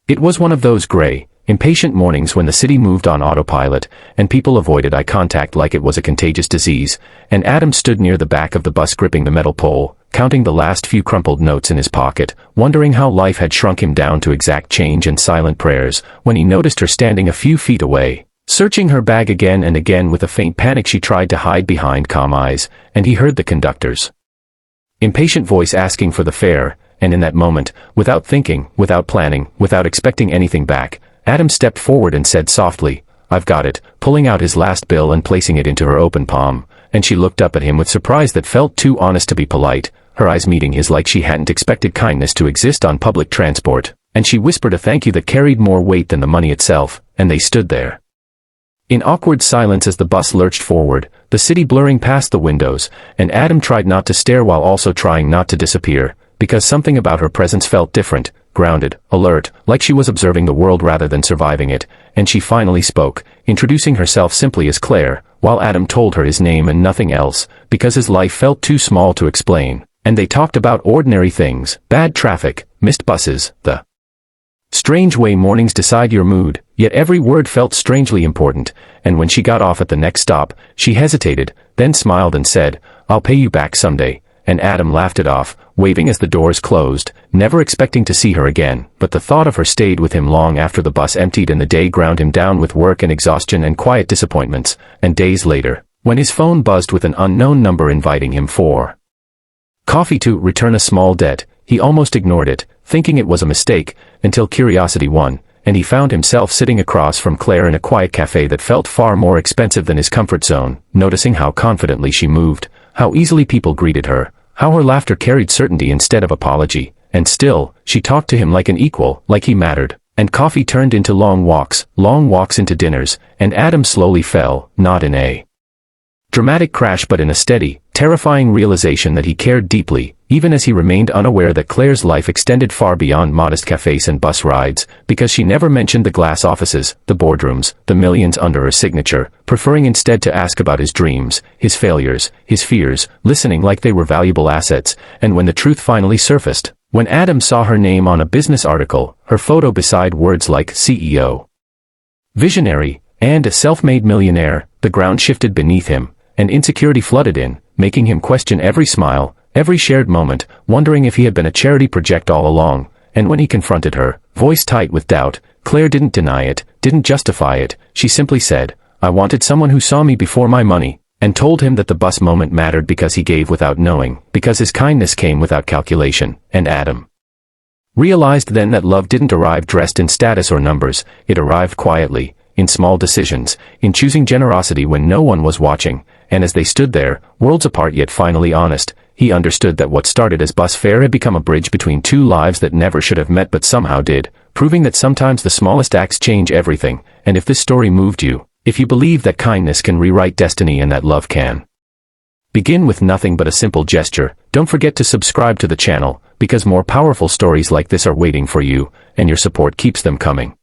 It was one of those gray, impatient mornings when the city moved on autopilot, and people avoided eye contact like it was a contagious disease, and Adam stood near the back of the bus gripping the metal pole, counting the last few crumpled notes in his pocket, wondering how life had shrunk him down to exact change and silent prayers, when he noticed her standing a few feet away, searching her bag again and again with a faint panic she tried to hide behind calm eyes, and he heard the conductor's impatient voice asking for the fare, and in that moment, without thinking, without planning, without expecting anything back, Adam stepped forward and said softly, "I've got it," pulling out his last bill and placing it into her open palm, and she looked up at him with surprise that felt too honest to be polite, her eyes meeting his like she hadn't expected kindness to exist on public transport, and she whispered a thank you that carried more weight than the money itself, and they stood there in awkward silence as the bus lurched forward, the city blurring past the windows, and Adam tried not to stare while also trying not to disappear, because something about her presence felt different, grounded, alert, like she was observing the world rather than surviving it, and she finally spoke, introducing herself simply as Claire, while Adam told her his name and nothing else, because his life felt too small to explain, and they talked about ordinary things, bad traffic, missed buses, the strange way mornings decide your mood, yet every word felt strangely important, and when she got off at the next stop, she hesitated, then smiled and said, "I'll pay you back someday," and Adam laughed it off, waving as the doors closed, never expecting to see her again, but the thought of her stayed with him long after the bus emptied and the day ground him down with work and exhaustion and quiet disappointments, and days later, when his phone buzzed with an unknown number inviting him for coffee to return a small debt, he almost ignored it, thinking it was a mistake, until curiosity won, and he found himself sitting across from Claire in a quiet cafe that felt far more expensive than his comfort zone, noticing how confidently she moved, how easily people greeted her, how her laughter carried certainty instead of apology, and still, she talked to him like an equal, like he mattered, and coffee turned into long walks into dinners, and Adam slowly fell, not in a dramatic crash but in a steady, terrifying realization that he cared deeply, even as he remained unaware that Claire's life extended far beyond modest cafes and bus rides, because she never mentioned the glass offices, the boardrooms, the millions under her signature, preferring instead to ask about his dreams, his failures, his fears, listening like they were valuable assets, and when the truth finally surfaced, when Adam saw her name on a business article, her photo beside words like CEO, visionary, and a self-made millionaire, the ground shifted beneath him, and insecurity flooded in, making him question every smile, every shared moment, wondering if he had been a charity project all along, and when he confronted her, voice tight with doubt, Claire didn't deny it, didn't justify it, she simply said, "I wanted someone who saw me before my money," and told him that the bus moment mattered because he gave without knowing, because his kindness came without calculation, and Adam realized then that love didn't arrive dressed in status or numbers, it arrived quietly, in small decisions, in choosing generosity when no one was watching, and as they stood there, worlds apart yet finally honest, he understood that what started as bus fare had become a bridge between two lives that never should have met but somehow did, proving that sometimes the smallest acts change everything, and if this story moved you, if you believe that kindness can rewrite destiny and that love can begin with nothing but a simple gesture, don't forget to subscribe to the channel, because more powerful stories like this are waiting for you, and your support keeps them coming.